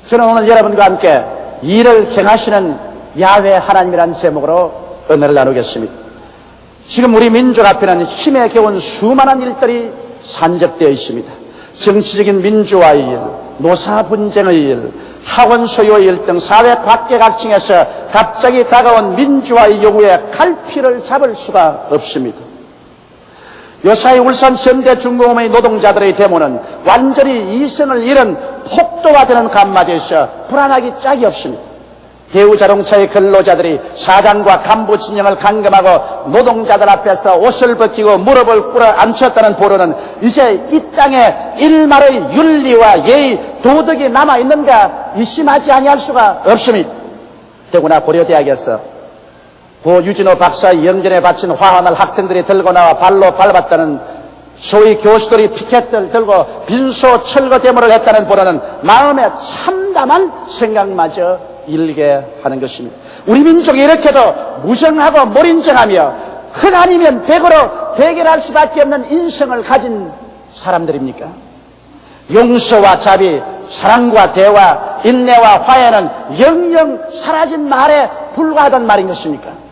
저는 오늘 여러분과 함께 일을 행하시는 야훼 하나님이라는 제목으로 은혜를 나누겠습니다. 지금 우리 민족 앞에는 힘에 겨운 수많은 일들이 산적되어 있습니다. 정치적인 민주화의 일, 노사 분쟁의 일, 학원 소유의 일 등 사회 각계각층에서 갑자기 다가온 민주화의 요구에 갈피를 잡을 수가 없습니다. 요사이 울산 현대중공업의 노동자들의 데모는 완전히 이성을 잃은 폭도화되는 간마디에서 불안하기 짝이 없습니다. 대우자동차의 근로자들이 사장과 간부 진영을 감금하고 노동자들 앞에서 옷을 벗기고 무릎을 꿇어 앉혔다는 보도는 이제 이 땅에 일말의 윤리와 예의, 도덕이 남아있는가 의심하지 아니할 수가 없습니다. 더구나 고려대학에서 고 유진호 박사의 영전에 바친 화환을 학생들이 들고 나와 발로 밟았다는, 소위 교수들이 피켓을 들고 빈소 철거 데모를 했다는 보도는 마음에 참담한 생각마저 일게 하는 것입니다. 우리 민족이 이렇게도 무정하고 몰인정하며 흙 아니면 백으로 대결할 수밖에 없는 인성을 가진 사람들입니까? 용서와 자비, 사랑과 대화, 인내와 화해는 영영 사라진 말에 불과하단 말인 것입니까?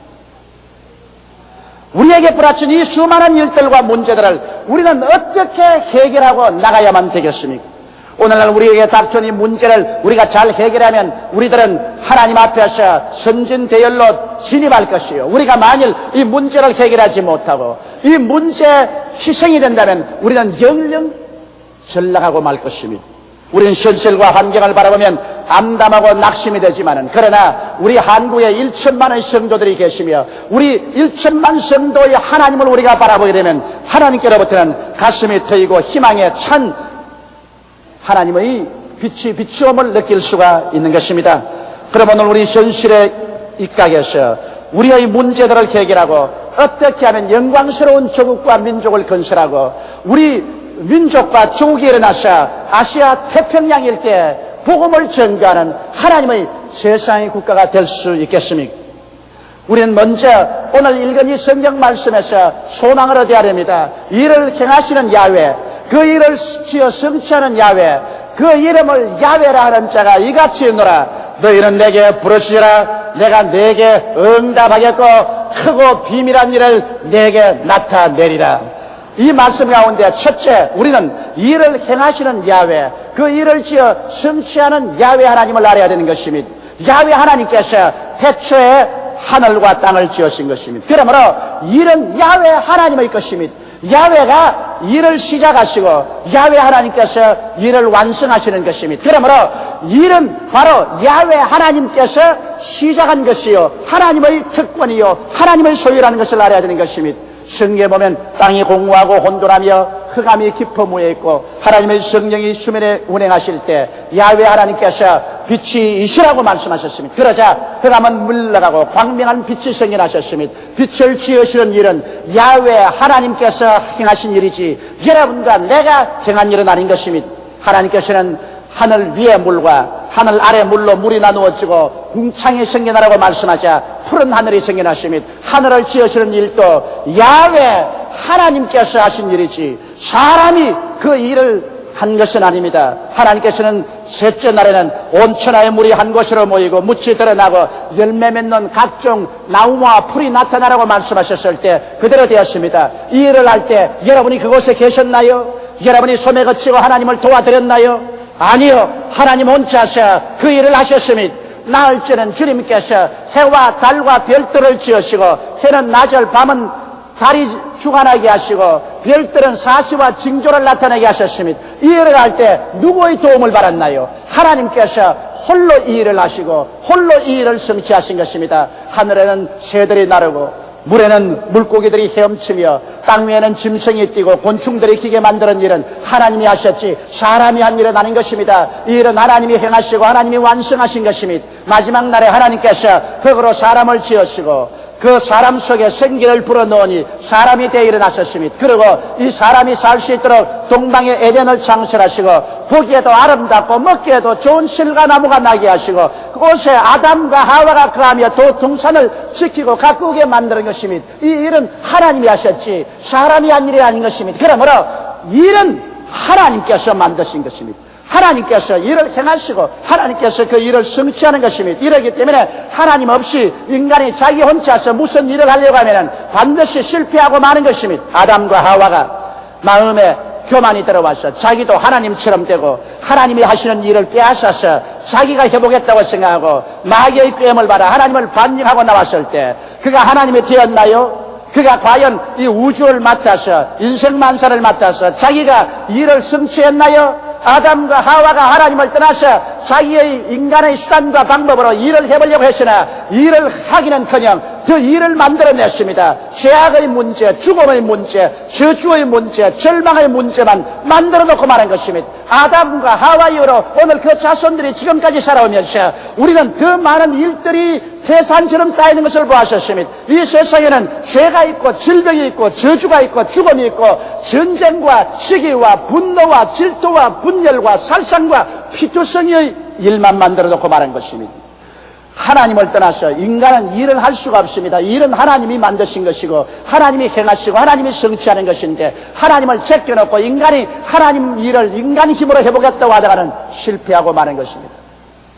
우리에게 부딪힌 이 수많은 일들과 문제들을 우리는 어떻게 해결하고 나가야만 되겠습니까? 오늘날 우리에게 닥쳐온 이 문제를 우리가 잘 해결하면 우리들은 하나님 앞에서 선진대열로 진입할 것이요, 우리가 만일 이 문제를 해결하지 못하고 이 문제에 희생이 된다면 우리는 영영 전락하고 말 것입니다. 우리는 현실과 환경을 바라보면 암담하고 낙심이 되지만은, 그러나 우리 한국에 1천만의 성도들이 계시며 우리 1천만 성도의 하나님을 우리가 바라보게 되면 하나님께로부터는 가슴이 트이고 희망에 찬 하나님의 빛이 비추음을 느낄 수가 있는 것입니다. 그럼 오늘 우리 현실의 입각에서 우리의 문제들을 해결하고 어떻게 하면 영광스러운 조국과 민족을 건설하고 우리 민족과 조국이 일어나서 아시아 태평양 일대에 복음을 전가하는 하나님의 세상의 국가가 될 수 있겠습니까? 우리는 먼저 오늘 읽은 이 성경 말씀에서 소망을 얻어야 됩니다. 이를 행하시는 야훼, 그 일을 지어 성취하는 야훼, 그 이름을 야훼라 하는 자가 이같이 있노라. 너희는 내게 부르시라. 내가 내게 응답하겠고 크고 비밀한 일을 내게 나타내리라. 이 말씀 가운데 첫째, 우리는 일을 행하시는 야훼, 그 일을 지어 성취하는 야훼 하나님을 알아야 되는 것입니다. 야훼 하나님께서 태초에 하늘과 땅을 지으신 것입니다. 그러므로 일은 야훼 하나님의 것입니다. 야훼가 일을 시작하시고 야훼 하나님께서 일을 완성하시는 것입니다. 그러므로 일은 바로 야훼 하나님께서 시작한 것이요, 하나님의 특권이요, 하나님의 소유라는 것을 알아야 되는 것입니다. 성경에 보면 땅이 공고하고 혼돈하며 흑암이 깊어무에 있고 하나님의 성령이 수면에 운행하실 때 야훼 하나님께서 빛이 이시라고 말씀하셨습니다. 그러자 흑암은 물러가고 광명한 빛이 생겨나셨습니다. 빛을 지으시는 일은 야훼 하나님께서 행하신 일이지 여러분과 내가 행한 일은 아닌 것입니다. 하나님께서는 하늘 위의 물과 하늘 아래 물로 물이 나누어지고 궁창이 생겨나라고 말씀하자 푸른 하늘이 생겨나십니다. 하늘을 지으시는 일도 야훼 하나님께서 하신 일이지 사람이 그 일을 한 것은 아닙니다. 하나님께서는 셋째 날에는 온 천하의 물이 한 곳으로 모이고 묻이 드러나고 열매 맺는 각종 나무와 풀이 나타나라고 말씀하셨을 때 그대로 되었습니다. 이 일을 할 때 여러분이 그곳에 계셨나요? 여러분이 소매 거치고 하나님을 도와드렸나요? 아니요. 하나님 혼자서 그 일을 하셨습니다. 나흘째는 주님께서 해와 달과 별들을 지으시고 해는 낮을 밤은 달이 주관하게 하시고 별들은 사시와 징조를 나타내게 하셨습니다. 이 일을 할 때 누구의 도움을 받았나요? 하나님께서 홀로 이 일을 하시고 홀로 이 일을 성취하신 것입니다. 하늘에는 새들이 나르고 물에는 물고기들이 헤엄치며 땅 위에는 짐승이 뛰고 곤충들이 기게 만드는 일은 하나님이 하셨지 사람이 한 일은 아닌 것입니다. 이 일은 하나님이 행하시고 하나님이 완성하신 것입니다. 마지막 날에 하나님께서 흙으로 사람을 지으시고 그 사람 속에 생기를 불어넣으니 사람이 되어 일어났었습니다. 그리고 이 사람이 살 수 있도록 동방의 에덴을 창설하시고 보기에도 아름답고 먹기에도 좋은 실과 나무가 나게 하시고 그곳에 아담과 하와가 거하며 또 동산을 지키고 가꾸게 만드는 것입니다. 이 일은 하나님이 하셨지 사람이 한 일이 아닌 것입니다. 그러므로 일은 하나님께서 만드신 것입니다. 하나님께서 일을 행하시고 하나님께서 그 일을 성취하는 것입니다. 이러기 때문에 하나님 없이 인간이 자기 혼자서 무슨 일을 하려고 하면 반드시 실패하고 마는 것입니다. 아담과 하와가 마음에 교만이 들어와서 자기도 하나님처럼 되고 하나님이 하시는 일을 빼앗아서 자기가 해보겠다고 생각하고 마귀의 꾀임을 받아 하나님을 반역하고 나왔을 때 그가 하나님이 되었나요? 그가 과연 이 우주를 맡아서 인생 만사를 맡아서 자기가 일을 성취했나요? 아담과 하와가 하나님을 떠나서 자기의 인간의 수단과 방법으로 일을 해보려고 했으나 일을 하기는커녕 그 일을 만들어냈습니다. 죄악의 문제, 죽음의 문제, 저주의 문제, 절망의 문제만 만들어놓고 말한 것입니다. 아담과 하와 이후로 오늘 그 자손들이 지금까지 살아오면서 우리는 그 많은 일들이 태산처럼 쌓이는 것을 보았었습니다. 이 세상에는 죄가 있고 질병이 있고 저주가 있고 죽음이 있고 전쟁과 시기와 분노와 질투와 분열과 살상과 피투성이의 일만 만들어 놓고 말한 것입니다. 하나님을 떠나서 인간은 일을 할 수가 없습니다. 일은 하나님이 만드신 것이고 하나님이 행하시고 하나님이 성취하는 것인데 하나님을 제껴놓고 인간이 하나님 일을 인간 힘으로 해보겠다고 하다가는 실패하고 마는 것입니다.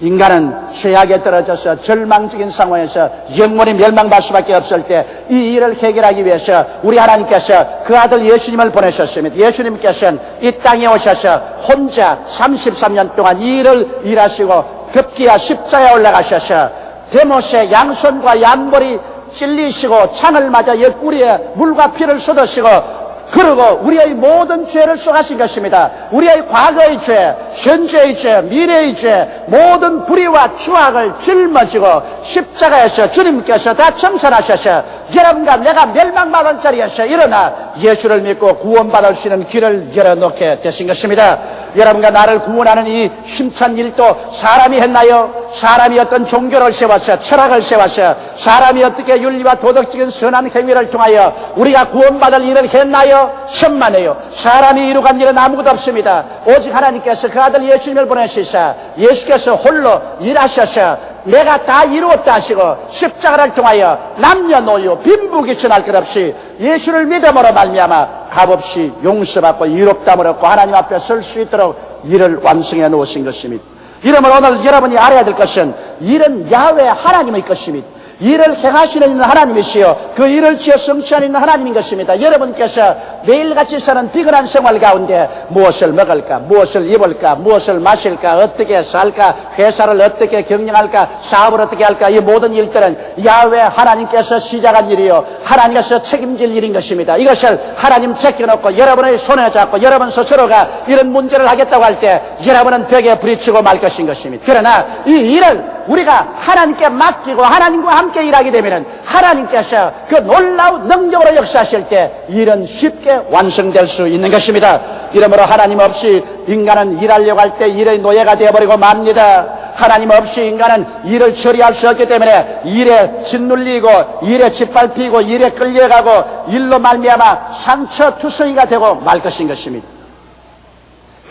인간은 죄악에 떨어져서 절망적인 상황에서 영원히 멸망받을 수밖에 없을 때 이 일을 해결하기 위해서 우리 하나님께서 그 아들 예수님을 보내셨습니다. 예수님께서는 이 땅에 오셔서 혼자 33년 동안 이 일을 일하시고 급기야 십자가에 올라가셔서 데못의 양손과 양볼이 찔리시고 창을 맞아 옆구리에 물과 피를 쏟으시고 그리고 우리의 모든 죄를 쏘가신 것입니다. 우리의 과거의 죄, 현재의 죄, 미래의 죄, 모든 불의와 추악을 짊어지고 십자가에서 주님께서 다 청산하셔서 여러분과 내가 멸망받을 자리에서 일어나 예수를 믿고 구원받을 수 있는 길을 열어놓게 되신 것입니다. 여러분과 나를 구원하는 이 힘찬 일도 사람이 했나요? 사람이 어떤 종교를 세워서 철학을 세워서 사람이 어떻게 윤리와 도덕적인 선한 행위를 통하여 우리가 구원받을 일을 했나요? 천만에요. 사람이 이루간 일은 아무것도 없습니다. 오직 하나님께서 그 아들 예수님을 보내시사 예수께서 홀로 일하셔서 내가 다 이루었다 하시고 십자가를 통하여 남녀노소 빈부귀천할 것 없이 예수를 믿음으로 말미암아 값없이 용서받고 이롭다함을 얻고 하나님 앞에 설 수 있도록 일을 완성해 놓으신 것입니다. 이러므로 오늘 여러분이 알아야 될 것은 일은 야훼 하나님의 것입니다. 일을 행하시는 하나님이시요 그 일을 지어 성취하는 하나님인 것입니다. 여러분께서 매일같이 사는 비근한 생활 가운데 무엇을 먹을까, 무엇을 입을까, 무엇을 마실까, 어떻게 살까, 회사를 어떻게 경영할까, 사업을 어떻게 할까, 이 모든 일들은 야훼 하나님께서 시작한 일이요 하나님께서 책임질 일인 것입니다. 이것을 하나님 제껴놓고 여러분의 손에 잡고 여러분 스스로가 이런 문제를 하겠다고 할 때 여러분은 벽에 부딪히고 말 것인 것입니다. 그러나 이 일을 우리가 하나님께 맡기고 하나님과 함께 일하게 되면 하나님께서 그 놀라운 능력으로 역사하실 때 일은 쉽게 완성될 수 있는 것입니다. 이러므로 하나님 없이 인간은 일하려고 할 때 일의 노예가 되어버리고 맙니다. 하나님 없이 인간은 일을 처리할 수 없기 때문에 일에 짓눌리고 일에 짓밟히고 일에 끌려가고 일로 말미암아 상처투성이가 되고 말 것인 것입니다.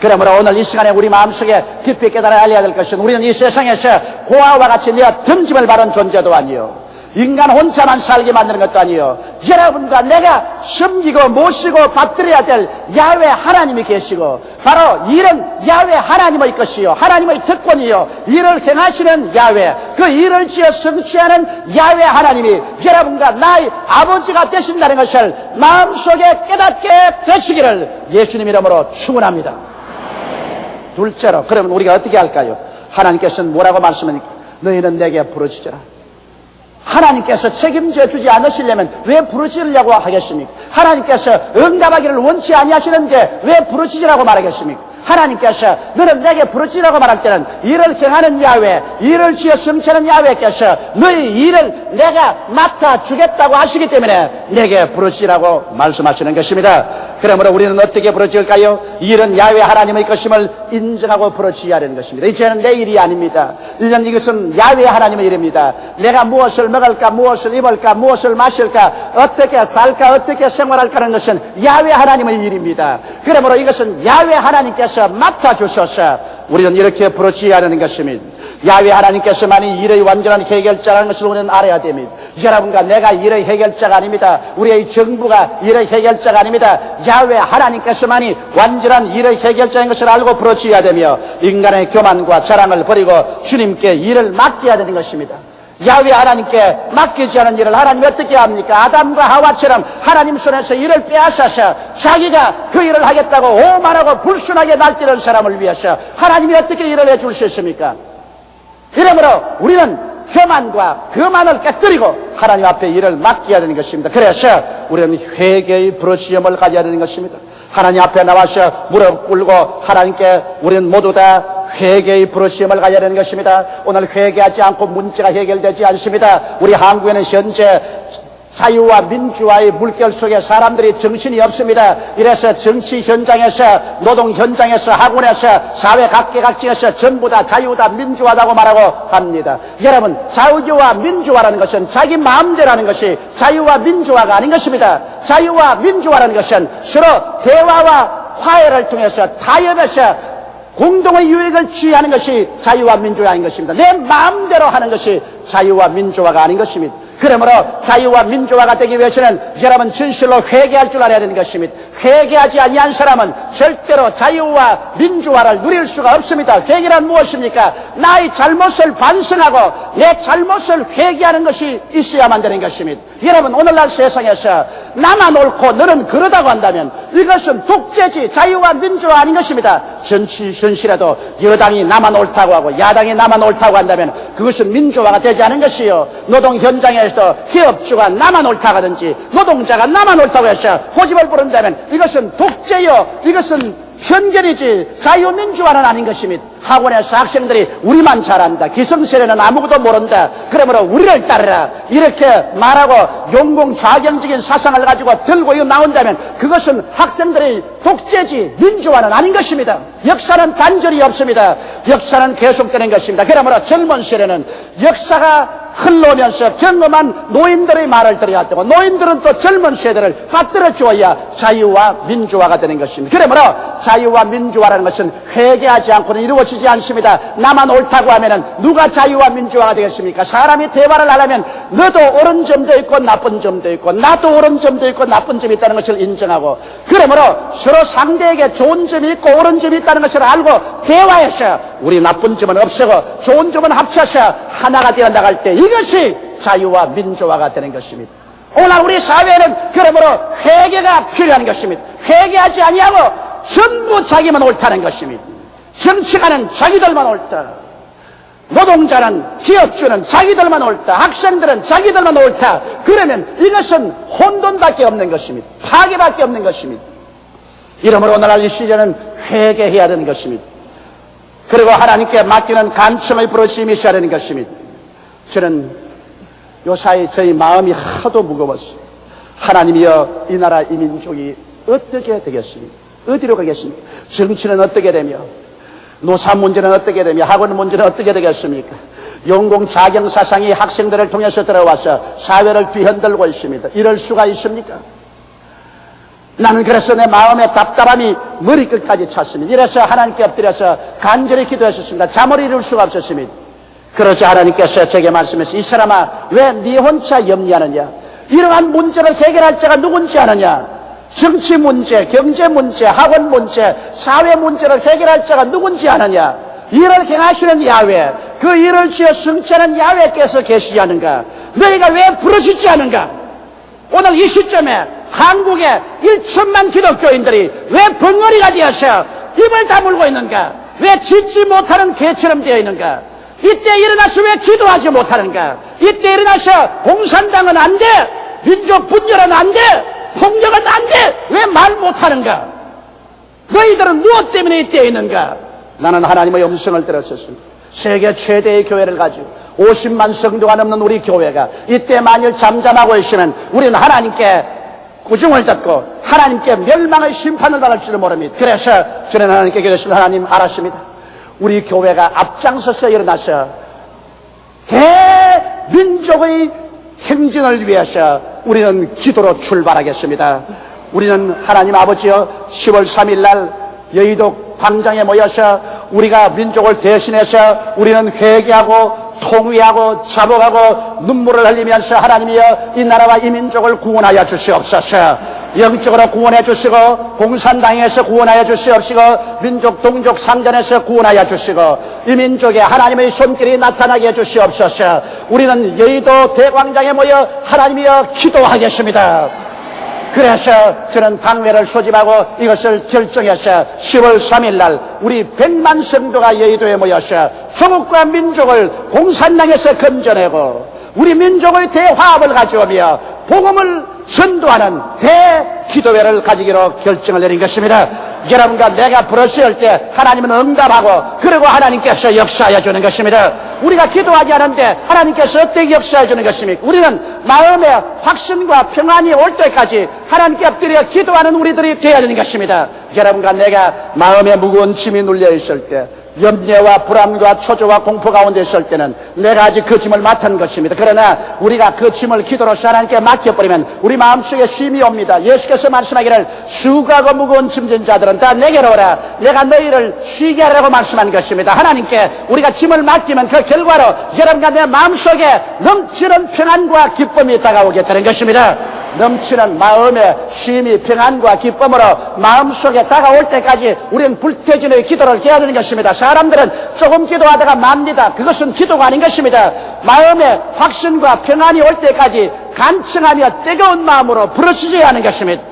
그러므로 오늘 이 시간에 우리 마음속에 깊이 깨달아 알려야 될 것은 우리는 이 세상에서 고아와 같이 내어 던짐을 받은 존재도 아니요 인간 혼자만 살게 만드는 것도 아니요 여러분과 내가 섬기고 모시고 받들어야 될 야훼 하나님이 계시고 바로 일은 야훼 하나님의 것이요 하나님의 특권이요 일을 행하시는 야훼 그 일을 지어 성취하는 야훼 하나님이 여러분과 나의 아버지가 되신다는 것을 마음속에 깨닫게 되시기를 예수님 이름으로 축원합니다. 둘째로 그러면 우리가 어떻게 할까요? 하나님께서는 뭐라고 말씀하니까 너희는 내게 부르짖으라. 하나님께서 책임져 주지 않으시려면 왜 부르짖으려고 하겠습니까? 하나님께서 응답하기를 원치 아니하시는데 왜 부르짖으라고 말하겠습니까? 하나님께서 너는 내게 부르짖으라고 말할 때는 일을 행하는 야훼 일을 지어 성취하는 야훼께서 너희 일을 내가 맡아주겠다고 하시기 때문에 내게 부르짖으라고 말씀하시는 것입니다. 그러므로 우리는 어떻게 부르짖을까요? 일은 야훼 하나님의 것임을 인정하고 부르짖어야 하는 것입니다. 이제는 내 일이 아닙니다. 이제는 이것은 야훼 하나님의 일입니다. 내가 무엇을 먹을까, 무엇을 입을까, 무엇을 마실까, 어떻게 살까, 어떻게 생활할까 하는 것은 야훼 하나님의 일입니다. 그러므로 이것은 야훼 하나님께서 맡아주셔서 우리는 이렇게 부르짖어야 하는 것입니다. 야훼 하나님께서만이 일의 완전한 해결자라는 것을 우리는 알아야 됩니다. 여러분과 내가 일의 해결자가 아닙니다. 우리의 정부가 일의 해결자가 아닙니다. 야훼 하나님께서만이 완전한 일의 해결자인 것을 알고 부르짖어야 되며 인간의 교만과 자랑을 버리고 주님께 일을 맡겨야 되는 것입니다. 야훼 하나님께 맡기지 않은 일을 하나님이 어떻게 합니까? 아담과 하와처럼 하나님 손에서 일을 빼앗아서 자기가 그 일을 하겠다고 오만하고 불순하게 날뛰는 사람을 위해서 하나님이 어떻게 일을 해줄 수 있습니까? 이러므로 우리는 교만과 거만을 깨뜨리고 하나님 앞에 일을 맡겨야 되는 것입니다. 그래서 우리는 회개의 부르짖음을 가져야 되는 것입니다. 하나님 앞에 나와서 무릎 꿇고 하나님께 우리는 모두 다 회개의 부르짖음을 가져야 되는 것입니다. 오늘 회개하지 않고 문제가 해결되지 않습니다. 우리 한국에는 현재 자유와 민주화의 물결 속에 사람들이 정신이 없습니다. 이래서 정치 현장에서, 노동 현장에서, 학원에서, 사회 각계각층에서 전부 다 자유다, 민주화다고 말하고 합니다. 여러분, 자유와 민주화라는 것은 자기 마음대로 하는 것이 자유와 민주화가 아닌 것입니다. 자유와 민주화라는 것은 서로 대화와 화해를 통해서 타협해서 공동의 유익을 취하는 것이 자유와 민주화인 것입니다. 내 마음대로 하는 것이 자유와 민주화가 아닌 것입니다. 그러므로 자유와 민주화가 되기 위해서는 여러분 진실로 회개할 줄 알아야 되는 것입니다. 회개하지 아니한 사람은 절대로 자유와 민주화를 누릴 수가 없습니다. 회개란 무엇입니까? 나의 잘못을 반성하고 내 잘못을 회개하는 것이 있어야만 되는 것입니다. 여러분, 오늘날 세상에서 나만 옳고 너는 그러다고 한다면 이것은 독재지 자유와 민주화 아닌 것입니다. 정치 현실에도 여당이 나만 옳다고 하고 야당이 나만 옳다고 한다면 그것은 민주화가 되지 않은 것이요. 노동 현장에서도 기업주가 나만 옳다고 하든지 노동자가 나만 옳다고 해서 고집을 부른다면 이것은 독재요. 이것은 편견이지 자유민주화는 아닌 것입니다. 학원에서 학생들이 우리만 잘한다, 기성세대는 아무것도 모른다, 그러므로 우리를 따르라 이렇게 말하고 용공좌경적인 사상을 가지고 들고 나온다면 그것은 학생들의 독재지 민주화는 아닌 것입니다. 역사는 단절이 없습니다. 역사는 계속되는 것입니다. 그러므로 젊은 세대는 역사가 흘러오면서 경험한 노인들의 말을 들어야 되고 노인들은 또 젊은 세대를 받들어 주어야 자유와 민주화가 되는 것입니다. 그러므로 자유와 민주화라는 것은 회개하지 않고는 이루어지지 않습니다. 나만 옳다고 하면은 누가 자유와 민주화가 되겠습니까? 사람이 대화를 하려면 너도 옳은 점도 있고 나쁜 점도 있고 나도 옳은 점도 있고 나쁜 점이 있다는 것을 인정하고 그러므로 서로 상대에게 좋은 점이 있고 옳은 점이 있다는 것을 알고 대화해서 우리 나쁜 점은 없애고 좋은 점은 합쳐서 하나가 되어 나갈 때 이것이 자유와 민주화가 되는 것입니다. 오늘 우리 사회는 그러므로 회개가 필요한 것입니다. 회개하지 아니하고 전부 자기만 옳다는 것입니다. 정치가는 자기들만 옳다, 노동자는 기업주는 자기들만 옳다, 학생들은 자기들만 옳다. 그러면 이것은 혼돈밖에 없는 것입니다. 파괴밖에 없는 것입니다. 이러므로 오늘날 이 시대는 회개해야 되는 것입니다. 그리고 하나님께 맡기는 간청의 부르심이 있어야 되는 것입니다. 저는 요사이 저희 마음이 하도 무거웠어요. 하나님이여, 이 나라 이 민족이 어떻게 되겠습니까? 어디로 가겠습니까? 정치는 어떻게 되며 노사 문제는 어떻게 되며 학원 문제는 어떻게 되겠습니까? 용공자경 사상이 학생들을 통해서 들어와서 사회를 뒤흔들고 있습니다. 이럴 수가 있습니까? 나는 그래서 내 마음의 답답함이 머리끝까지 찼습니다. 이래서 하나님께 엎드려서 간절히 기도했었습니다. 잠을 이룰 수가 없었습니다. 그러자 하나님께서 제게 말씀하시고 이 사람아, 왜 네 혼자 염려하느냐? 이러한 문제를 해결할 자가 누군지 아느냐? 정치 문제, 경제 문제, 학원 문제, 사회 문제를 해결할 자가 누군지 아느냐? 일을 행하시는 야훼, 그 일을 지어 성취하는 야훼께서 계시지 않은가? 너희가 왜 부르시지 않은가? 오늘 이 시점에 한국의 1천만 기독교인들이 왜 벙어리가 되어서 입을 다물고 있는가? 왜 짖지 못하는 개처럼 되어 있는가? 이때 일어나서 왜 기도하지 못하는가? 이때 일어나서 공산당은 안 돼, 민족 분열은 안 돼, 폭력은 안 돼, 왜 말 못하는가? 너희들은 무엇 때문에 이때 있는가? 나는 하나님의 음성을 들었었습니다. 세계 최대의 교회를 가지고 50만 성도가 넘는 우리 교회가 이때 만일 잠잠하고 있으면 우리는 하나님께 꾸중을 듣고 하나님께 멸망의 심판을 받을 줄을 모릅니다. 그래서 저는 하나님께 기도했습니다. 하나님, 알았습니다. 우리 교회가 앞장서서 일어나서 대민족의 행진을 위해서 우리는 기도로 출발하겠습니다. 우리는 하나님 아버지여 10월 3일 날 여의도 광장에 모여서 우리가 민족을 대신해서 우리는 회개하고 통회하고 자복하고 눈물을 흘리면서 하나님이여 이 나라와 이 민족을 구원하여 주시옵소서. 영적으로 구원해 주시고 공산당에서 구원하여 주시옵시고 민족 동족 상전에서 구원하여 주시고 이 민족에 하나님의 손길이 나타나게 해 주시옵소서. 우리는 여의도 대광장에 모여 하나님이여 기도하겠습니다. 그래서 저는 방회를 소집하고 이것을 결정해서 10월 3일 날 우리 100만 성도가 여의도에 모여서 조국과 민족을 공산당에서 건져내고 우리 민족의 대화합을 가져오며 복음을 전도하는 대기도회를 가지기로 결정을 내린 것입니다. 여러분과 내가 부르실 때 하나님은 응답하고 그리고 하나님께서 역사해 주는 것입니다. 우리가 기도하지 않은데 하나님께서 어떻게 역사해 주는 것입니까? 우리는 마음의 확신과 평안이 올 때까지 하나님께 엎드려 기도하는 우리들이 되어야 되는 것입니다. 여러분과 내가 마음에 무거운 짐이 눌려 있을 때 염려와 불안과 초조와 공포 가운데 있을 때는 내가 아직 그 짐을 맡은 것입니다. 그러나 우리가 그 짐을 기도로서 하나님께 맡겨버리면 우리 마음속에 쉼이 옵니다. 예수께서 말씀하기를 수고하고 무거운 짐진 자들은 다 내게로 오라. 내가 너희를 쉬게 하라고 말씀한 것입니다. 하나님께 우리가 짐을 맡기면 그 결과로 여러분과 내 마음속에 넘치는 평안과 기쁨이 다가오게 되는 것입니다. 넘치는 마음의 쉼이 평안과 기쁨으로 마음속에 다가올 때까지 우리는 불태진의 기도를 해야 되는 것입니다. 사람들은 조금 기도하다가 맙니다. 그것은 기도가 아닌 것입니다. 마음의 확신과 평안이 올 때까지 간청하며 뜨거운 마음으로 부르짖어야 하는 것입니다.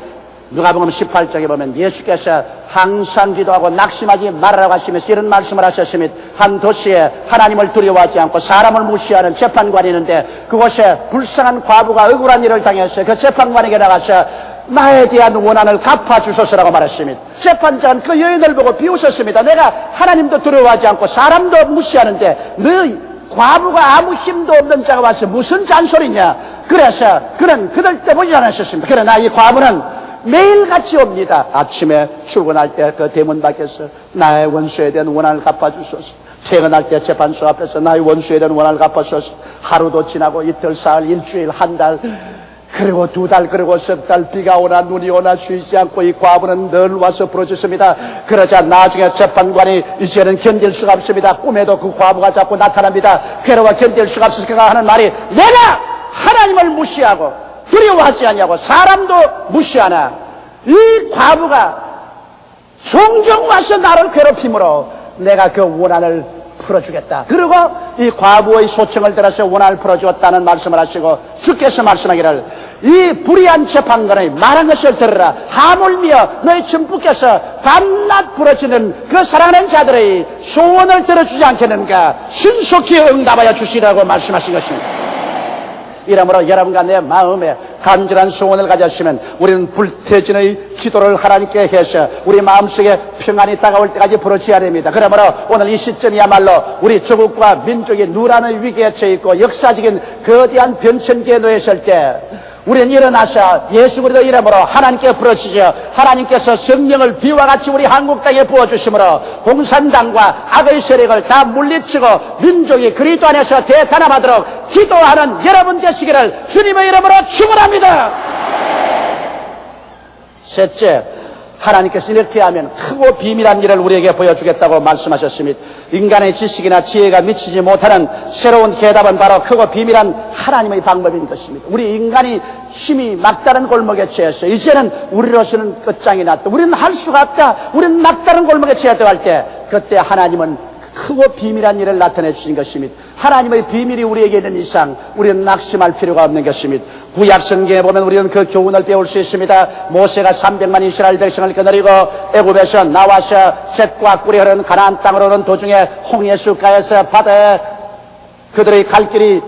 누가복음 18장에 보면 예수께서 항상 기도하고 낙심하지 말아라고 하시면서 이런 말씀을 하셨습니다. 한 도시에 하나님을 두려워하지 않고 사람을 무시하는 재판관이 있는데 그곳에 불쌍한 과부가 억울한 일을 당해서 그 재판관에게 나가서 나에 대한 원한을 갚아주소서라고 말했습니다. 재판장은 그 여인을 보고 비웃었습니다. 내가 하나님도 두려워하지 않고 사람도 무시하는데 너희 과부가 아무 힘도 없는 자가 와서 무슨 잔소리냐. 그래서 그는 그들 때 보지 않으셨습니다. 그러나 이 과부는 매일같이 옵니다. 아침에 출근할 때 그 대문 밖에서 나의 원수에 대한 원한을 갚아주소서. 퇴근할 때 재판소 앞에서 나의 원수에 대한 원한을 갚아주소서. 하루도 지나고 이틀, 사흘, 일주일, 한 달, 그리고 두 달, 그리고 석 달, 비가 오나 눈이 오나 쉬지 않고 이 과부는 늘 와서 부르짖습니다. 그러자 나중에 재판관이 이제는 견딜 수가 없습니다. 꿈에도 그 과부가 자꾸 나타납니다. 괴로워 견딜 수가 없어서 그가 하는 말이 내가 하나님을 무시하고 두려워하지 않냐고 사람도 무시하나 이 과부가 종종 와서 나를 괴롭힘으로 내가 그 원한을 풀어주겠다. 그리고 이 과부의 소청을 들어서 원한을 풀어주었다는 말씀을 하시고 주께서 말씀하기를 이 불의한 재판관의 말한 것을 들으라. 하물며 너희 전부께서 밤낮 부러지는 그 사랑하는 자들의 소원을 들어주지 않겠는가. 신속히 응답하여 주시라고 말씀하신 것입니다. 이러므로 여러분과 내 마음에 간절한 소원을 가졌으면 우리는 불태진의 기도를 하나님께 해서 우리 마음속에 평안이 다가올 때까지 부르짖어야 됩니다. 그러므로 오늘 이 시점이야말로 우리 조국과 민족이 누란의 위기에 처해 있고 역사적인 거대한 변천기에 놓였을 때 우리는 일어나서 예수 그리스도 이름으로 하나님께 부르짖어 하나님께서 성령을 비와 같이 우리 한국 땅에 부어주심으로 공산당과 악의 세력을 다 물리치고 민족이 그리스도 안에서 대단함하도록 기도하는 여러분 되시기를 주님의 이름으로 축원합니다. 셋째, 하나님께서 이렇게 하면 크고 비밀한 일을 우리에게 보여주겠다고 말씀하셨습니다. 인간의 지식이나 지혜가 미치지 못하는 새로운 해답은 바로 크고 비밀한 하나님의 방법인 것입니다. 우리 인간이 힘이 막다른 골목에 처해서 이제는 우리로서는 끝장이 났다. 우리는 할 수가 없다. 우리는 막다른 골목에 처했다고 할 때 그때 하나님은 크고 비밀한 일을 나타내 주신 것입니다. 하나님의 비밀이 우리에게 있는 이상 우리는 낙심할 필요가 없는 것입니다. 구약 성경에 보면 우리는 그 교훈을 배울 수 있습니다. 모세가 300만 이스라엘 백성을 거느리고 애굽에서 나와서 젖과 꿀이 흐르는 가나안 땅으로 오는 도중에 홍해수가에서 바다에 그들의 갈 길이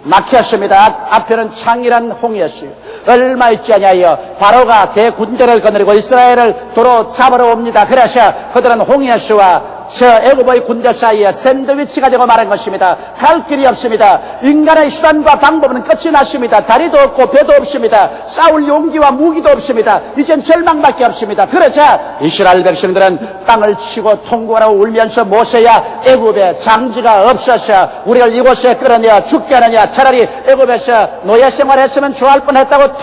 막혔습니다. 앞에는 창이란 홍해수. 얼마 있지 않냐여 바로가 대군대를 거느리고 이스라엘을 도로 잡으러 옵니다. 그래서 그들은 홍해수와 저 애굽의 군대 사이에 샌드위치가 되고 말한 것입니다. 갈 길이 없습니다. 인간의 수단과 방법은 끝이 났습니다. 다리도 없고 배도 없습니다. 싸울 용기와 무기도 없습니다. 이젠 절망밖에 없습니다. 그러자 이스라엘 백성들은 땅을 치고 통곡하고 울면서 모세야 애굽에 장지가 없어서 우리를 이곳에 끌어내어 죽게 하느냐. 차라리 애굽에서 노예 생활했으면 좋아할 뻔했다고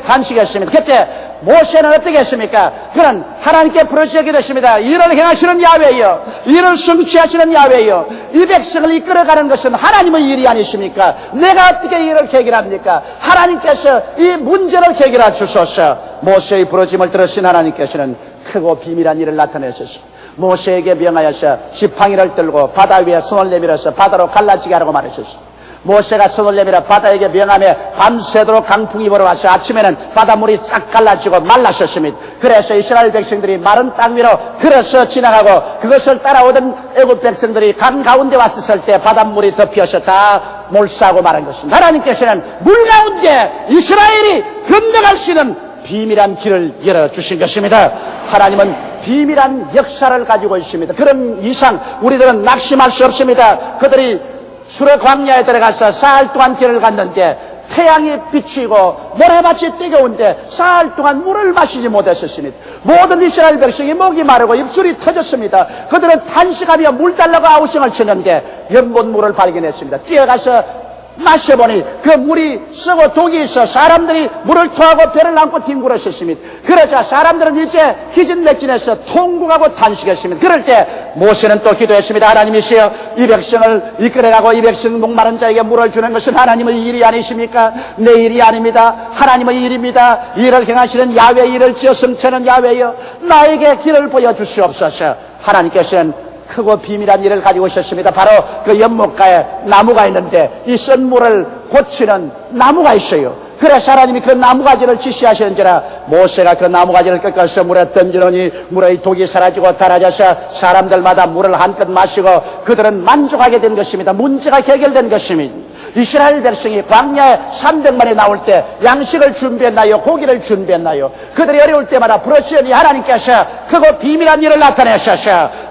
단식했습니다. 그때 모세는 어떻게 했습니까? 그는 하나님께 부르시게 됐습니다. 이를 행하시는 야훼여, 이를 성취하시는 야훼여, 이 백성을 이끌어가는 것은 하나님의 일이 아니십니까? 내가 어떻게 이를 해결합니까? 하나님께서 이 문제를 해결해 주소서. 모세의 부르심을 들으신 하나님께서는 크고 비밀한 일을 나타내셨습니다. 모세에게 명하여서 지팡이를 들고 바다 위에 손을 내밀어서 바다로 갈라지게 하라고 말하셨습니다. 모세가 손을 내밀어 바다에게 명하며 밤새도록 강풍이 불어와서 아침에는 바닷물이 싹 갈라지고 말랐었습니다. 그래서 이스라엘 백성들이 마른 땅 위로 걸어서 지나가고 그것을 따라오던 애굽 백성들이 강 가운데 왔을 때 바닷물이 덮여서 다 몰수하고 말한 것입니다. 하나님께서는 물 가운데 이스라엘이 건너갈 수 있는 비밀한 길을 열어주신 것입니다. 하나님은 비밀한 역사를 가지고 있습니다. 그런 이상 우리들은 낙심할 수 없습니다. 그들이 수르 광야에 들어가서 사흘 동안 길을 갔는데 태양이 비치고 모래밭이 뜨거운데 사흘 동안 물을 마시지 못했었습니다. 모든 이스라엘 백성이 목이 마르고 입술이 터졌습니다. 그들은 탄식하며 물 달라고 아우성을 치는데 연못물을 발견했습니다. 뛰어가서 마셔보니 그 물이 썩어 독이 있어 사람들이 물을 토하고 배를 안고 뒹굴었습니다. 그러자 사람들은 이제 기진맥진해서 통곡하고 탄식했습니다. 그럴 때 모세는 또 기도했습니다. 하나님이시여, 이 백성을 이끌어가고 이 백성 목마른 자에게 물을 주는 것은 하나님의 일이 아니십니까? 내 일이 아닙니다. 하나님의 일입니다. 일을 행하시는 야훼, 일을 지어 성취하는 야훼여, 나에게 길을 보여주시옵소서. 하나님께서는 크고 비밀한 일을 가지고 오셨습니다. 바로 그 연못가에 나무가 있는데 이 쓴 물을 고치는 나무가 있어요. 그래서 하나님이 그 나무가지를 지시하시는지라 모세가 그 나무가지를 꺾어서 물에 던지더니 물의 독이 사라지고 달아져서 사람들마다 물을 한껏 마시고 그들은 만족하게 된 것입니다. 문제가 해결된 것입니다. 이스라엘 백성이 광야에 300만이 나올 때 양식을 준비했나요? 고기를 준비했나요? 그들이 어려울 때마다 부르시니 하나님께서 크고 비밀한 일을 나타내셔서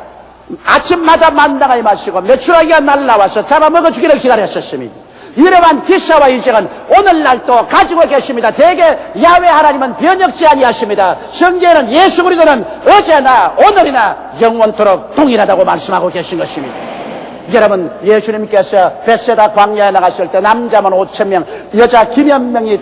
아침마다 만나가 마시고 메추라기가 날라와서 잡아먹어주기를 기다렸었습니다. 이러한 기사와 인정은 오늘날도 가지고 계십니다. 대개 야훼 하나님은 변혁지 아니하십니다. 성경에는 예수 그리스도는 어제나 오늘이나 영원토록 동일하다고 말씀하고 계신 것입니다. 여러분, 예수님께서 벳세다 광야에 나갔을 때 남자만 5,000명, 여자 9,000명이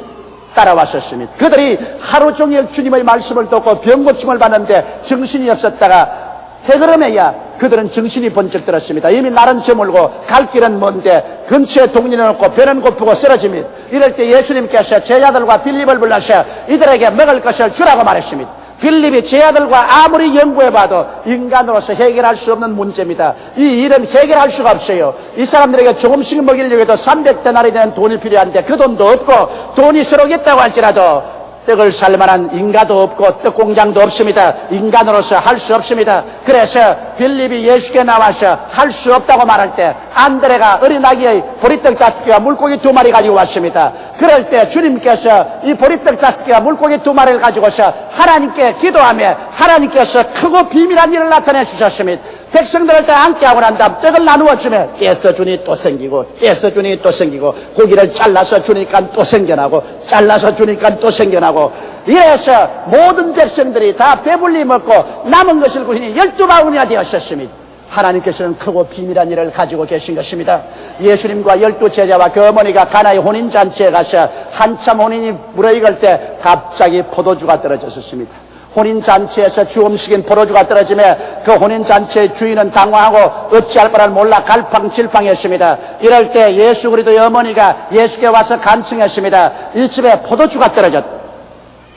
따라왔었습니다. 그들이 하루 종일 주님의 말씀을 듣고 병고침을 받는데 정신이 없었다가 해그름에야 그들은 정신이 번쩍 들었습니다. 이미 날은 저물고 갈 길은 먼데 근처에 동전을 놓고 배는 고프고 쓰러집니다. 이럴 때 예수님께서 제자들과 빌립을 불러서 이들에게 먹을 것을 주라고 말했습니다. 빌립이 제자들과 아무리 연구해봐도 인간으로서 해결할 수 없는 문제입니다. 이 일은 해결할 수가 없어요. 이 사람들에게 조금씩 먹이려고 해도 300데나리 되는 돈이 필요한데 그 돈도 없고 돈이 서로 있다고 할지라도 떡을 살만한 인가도 없고 떡공장도 없습니다. 인간으로서 할 수 없습니다. 그래서 빌립이 예수께 나와서 할 수 없다고 말할 때 안드레가 어린 아기의 보리떡 5개와 물고기 2마리 가지고 왔습니다. 그럴 때 주님께서 이 보리떡 5개와 물고기 2마리를 가지고서 하나님께 기도하며 하나님께서 크고 비밀한 일을 나타내 주셨습니다. 백성들을 다 함께하고 난 다음 떡을 나누어 주며 떼서 주니 또 생기고 떼서 주니 또 생기고 고기를 잘라서 주니까 또 생겨나고 잘라서 주니까 또 생겨나고 이래서 모든 백성들이 다 배불리 먹고 남은 것을 구히니 12바구니가 되었었습니다. 하나님께서는 크고 비밀한 일을 가지고 계신 것입니다. 예수님과 12제자와 그 어머니가 가나의 혼인잔치에 가서 한참 혼인이 무르익을 때 갑자기 포도주가 떨어졌습니다. 혼인잔치에서 주음식인 포도주가 떨어지며 그 혼인잔치의 주인은 당황하고 어찌할 바를 몰라 갈팡질팡했습니다. 이럴 때 예수 그리스도의 어머니가 예수께 와서 간청했습니다. 이 집에 포도주가 떨어졌다.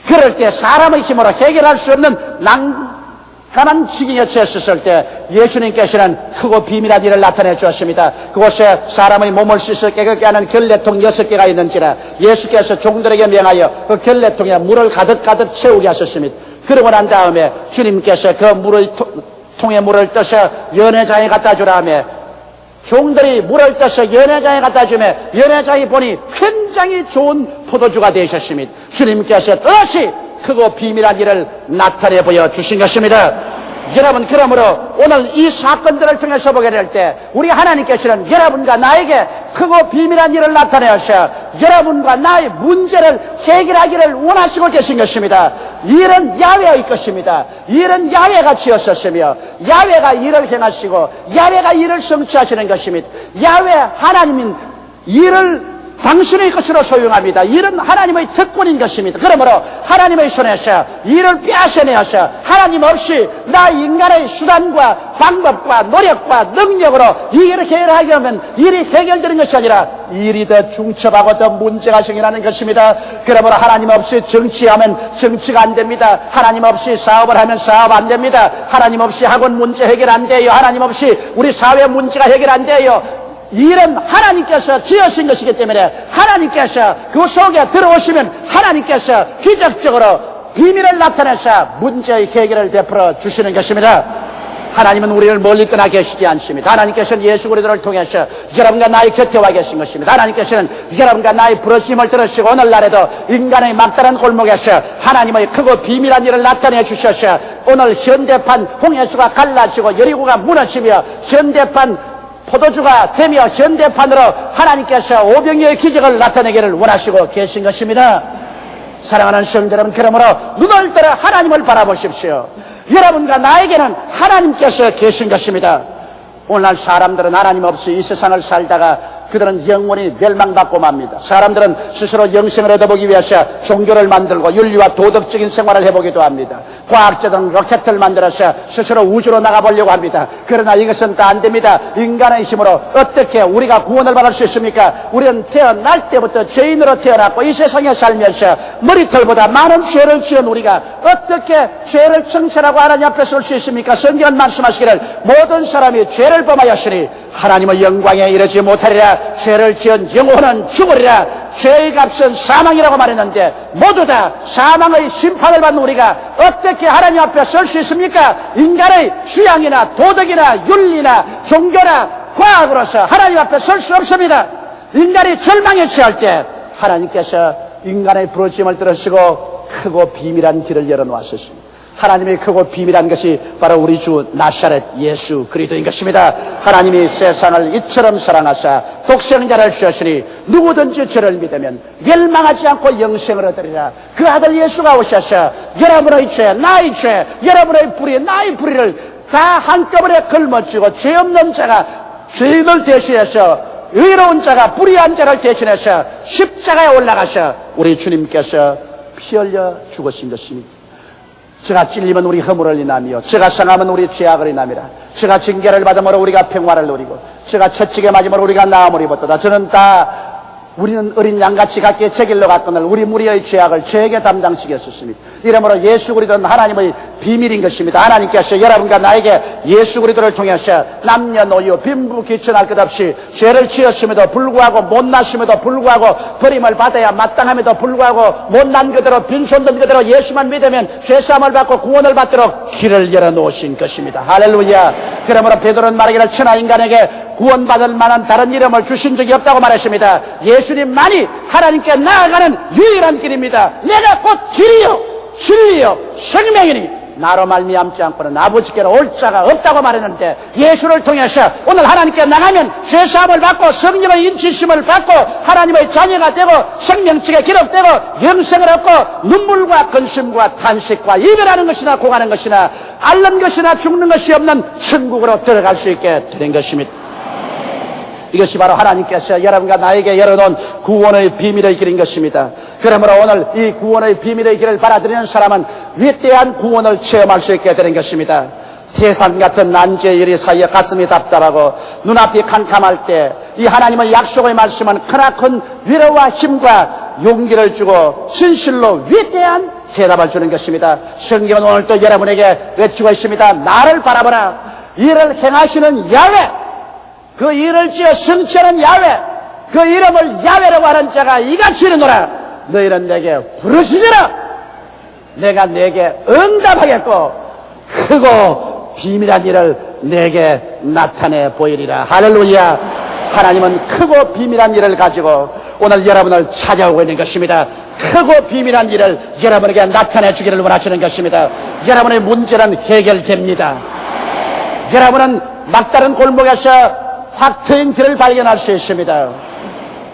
그럴 때 사람의 힘으로 해결할 수 없는 난감한 지경에 처했을 때 예수님께서는 크고 비밀한 일을 나타내 주었습니다. 그곳에 사람의 몸을 씻어 깨끗게 하는 결례통 6개가 있는지라 예수께서 종들에게 명하여 그 결례통에 물을 가득 채우게 하셨습니다. 그러고 난 다음에 주님께서 그 통에 물을 떠서 연회장에 갖다 주라 하며 종들이 물을 떠서 연회장에 갖다 주며 연회장이 보니 굉장히 좋은 포도주가 되셨습니다. 주님께서 또다시 크고 비밀한 일을 나타내 보여주신 것입니다. 여러분, 그러므로 오늘 이 사건들을 통해서 보게 될 때 우리 하나님께서는 여러분과 나에게 크고 비밀한 일을 나타내셔 여러분과 나의 문제를 해결하기를 원하시고 계신 것입니다. 일은 야훼의 것입니다. 일은 야훼가 지었었으며 야훼가 일을 행하시고 야훼가 일을 성취하시는 것입니다. 야훼 하나님은 일을 당신의 것으로 소용합니다. 일은 하나님의 특권인 것입니다. 그러므로 하나님의 손에서 일을 빼앗아내어서 하나님 없이 나 인간의 수단과 방법과 노력과 능력으로 일을 해결하게 하면 일이 해결되는 것이 아니라 일이 더 중첩하고 더 문제가 생기는 것입니다. 그러므로 하나님 없이 정치하면 정치가 안 됩니다. 하나님 없이 사업을 하면 사업 안 됩니다. 하나님 없이 학원 문제 해결 안 돼요. 하나님 없이 우리 사회 문제가 해결 안 돼요. 일은 하나님께서 지으신 것이기 때문에 하나님께서 그 속에 들어오시면 하나님께서 기적적으로 비밀을 나타내서 문제의 해결을 베풀어 주시는 것입니다. 하나님은 우리를 멀리 떠나 계시지 않습니다. 하나님께서는 예수 그리스도를 통해서 여러분과 나의 곁에 와 계신 것입니다. 하나님께서는 여러분과 나의 부르심을 들으시고 오늘날에도 인간의 막다른 골목에서 하나님의 크고 비밀한 일을 나타내 주셔서 오늘 현대판 홍해수가 갈라지고 여리고가 무너지며 현대판 포도주가 되며 현대판으로 하나님께서 오병이의 기적을 나타내기를 원하시고 계신 것입니다. 사랑하는 성도 여러분, 그러므로 눈을 들어 하나님을 바라보십시오. 여러분과 나에게는 하나님께서 계신 것입니다. 오늘날 사람들은 하나님 없이 이 세상을 살다가 그들은 영원히 멸망받고 맙니다. 사람들은 스스로 영생을 얻어보기 위해서 종교를 만들고 윤리와 도덕적인 생활을 해보기도 합니다. 과학자들은 로켓을 만들어서 스스로 우주로 나가보려고 합니다. 그러나 이것은 다 안 됩니다. 인간의 힘으로 어떻게 우리가 구원을 받을 수 있습니까? 우리는 태어날 때부터 죄인으로 태어났고 이 세상에 살면서 머리털보다 많은 죄를 지은 우리가 어떻게 죄를 청천하고 하나님 앞에 설 수 있습니까? 성경은 말씀하시기를 모든 사람이 죄를 범하였으니 하나님의 영광에 이르지 못하리라. 죄를 지은 영혼은 죽으리라. 죄의 값은 사망이라고 말했는데 모두 다 사망의 심판을 받는 우리가 어떻게 하나님 앞에 설 수 있습니까? 인간의 취향이나 도덕이나 윤리나 종교나 과학으로서 하나님 앞에 설 수 없습니다. 인간이 절망에 처할 때 하나님께서 인간의 부르심을 들으시고 크고 비밀한 길을 열어놓았습니다. 하나님의 크고 비밀한 것이 바로 우리 주 나사렛 예수 그리스도인 것입니다. 하나님이 세상을 이처럼 사랑하사 독생자를 주셨으니 누구든지 저를 믿으면 멸망하지 않고 영생을 얻으리라. 그 아들 예수가 오셔서 여러분의 죄, 나의 죄, 여러분의 불의, 나의 불의를 다 한꺼번에 걸머쥐고 죄 없는 자가 죄인을 대신해서 의로운 자가 불의한 자를 대신해서 십자가에 올라가서 우리 주님께서 피 흘려 죽으신 것입니다. 저가 찔리면 우리 허물을 인하며 저가 상하면 우리 죄악을 인함이라. 저가 징계를 받음으로 우리가 평화를 누리고 저가 채찍에 맞음으로 우리가 나음을 입었도다. 저는 다 우리는 어린 양같이 각기 제 길로 갔거늘 우리 무리의 죄악을 저에게 담당시켰습니다. 이러므로 예수 그리스도는 하나님의 비밀인 것입니다. 하나님께서 여러분과 나에게 예수 그리스도를 통해서 남녀노소 빈부 귀천할 것 없이 죄를 지었음에도 불구하고 못났음에도 불구하고 버림을 받아야 마땅함에도 불구하고 못난 그대로 빈손든 그대로 예수만 믿으면 죄사함을 받고 구원을 받도록 길을 열어놓으신 것입니다. 할렐루야. 그러므로 베드로는 말하기를 천하 인간에게 구원받을 만한 다른 이름을 주신 적이 없다고 말했습니다. 예수님만이 하나님께 나아가는 유일한 길입니다. 내가 곧 길이요 진리요 생명이니 나로 말미암지 않고는 아버지께로 올 자가 없다고 말했는데 예수를 통해서 오늘 하나님께 나가면 죄사함을 받고 성령의 인치심을 받고 하나님의 자녀가 되고 생명책에 기록되고 영생을 얻고 눈물과 근심과 탄식과 이별하는 것이나 고가는 것이나 앓는 것이나 죽는 것이 없는 천국으로 들어갈 수 있게 된 것입니다. 이것이 바로 하나님께서 여러분과 나에게 열어놓은 구원의 비밀의 길인 것입니다. 그러므로 오늘 이 구원의 비밀의 길을 받아들이는 사람은 위대한 구원을 체험할 수 있게 되는 것입니다. 태산 같은 난제의 일이 사이에 가슴이 답답하고 눈앞이 캄캄할 때 이 하나님의 약속의 말씀은 크나큰 위로와 힘과 용기를 주고 진실로 위대한 대답을 주는 것입니다. 성경은 오늘 또 여러분에게 외치고 있습니다. 나를 바라보라. 이를 행하시는 야훼, 그 일을 지어 성취하는 야훼, 그 이름을 야훼라고 하는 자가 이같이 이르노라. 너희는 내게 부르시지라. 내가 내게 응답하겠고 크고 비밀한 일을 내게 나타내 보이리라. 할렐루야. 하나님은 크고 비밀한 일을 가지고 오늘 여러분을 찾아오고 있는 것입니다. 크고 비밀한 일을 여러분에게 나타내 주기를 원하시는 것입니다. 여러분의 문제는 해결됩니다. 여러분은 막다른 골목에서 확 트인 길을 발견할 수 있습니다.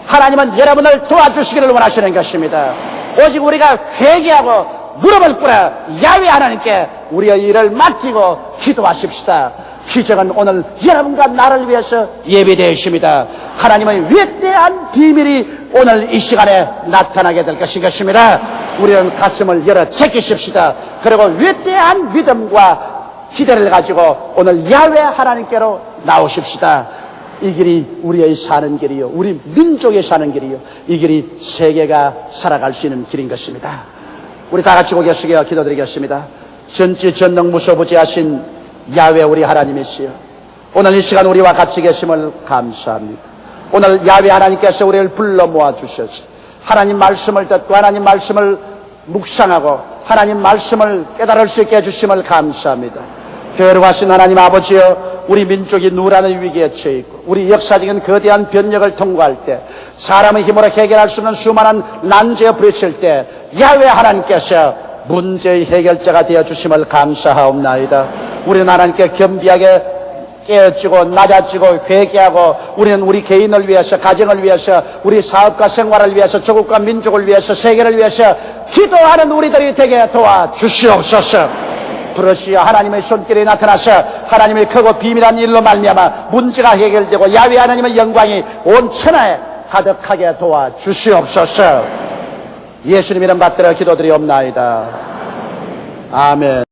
하나님은 여러분을 도와주시기를 원하시는 것입니다. 오직 우리가 회개하고 무릎을 꿇어 야훼 하나님께 우리의 일을 맡기고 기도하십시다. 기적은 오늘 여러분과 나를 위해서 예비되어 있습니다. 하나님의 위대한 비밀이 오늘 이 시간에 나타나게 될 것이겠습니다. 우리는 가슴을 열어 제끼십시다. 그리고 위대한 믿음과 기대를 가지고 오늘 야훼 하나님께로 나오십시다. 이 길이 우리의 사는 길이요, 우리 민족의 사는 길이요, 이 길이 세계가 살아갈 수 있는 길인 것입니다. 우리 다 같이 고개 숙여 기도드리겠습니다. 전지전능 무소부지하신 야훼 우리 하나님이시여, 오늘 이 시간 우리와 같이 계심을 감사합니다. 오늘 야훼 하나님께서 우리를 불러 모아 주셔서 하나님 말씀을 듣고 하나님 말씀을 묵상하고 하나님 말씀을 깨달을 수 있게 해주심을 감사합니다. 거룩하신 하나님 아버지여, 우리 민족이 누라는 위기에 처해 있고 우리 역사적인 거대한 변혁을 통과할 때, 사람의 힘으로 해결할 수 없는 수많은 난제에 부딪힐 때 야훼 하나님께서 문제의 해결자가 되어주심을 감사하옵나이다. 우리는 하나님께 겸비하게 깨어지고 낮아지고 회개하고, 우리는 우리 개인을 위해서, 가정을 위해서, 우리 사업과 생활을 위해서, 조국과 민족을 위해서, 세계를 위해서 기도하는 우리들이 되게 도와주시옵소서. 그러시여 하나님의 손길이 나타나서 하나님의 크고 비밀한 일로 말미암아 문제가 해결되고 야훼 하나님의 영광이 온 천하에 가득하게 도와주시옵소서. 예수님 이름 받들어 기도드리옵나이다. 아멘.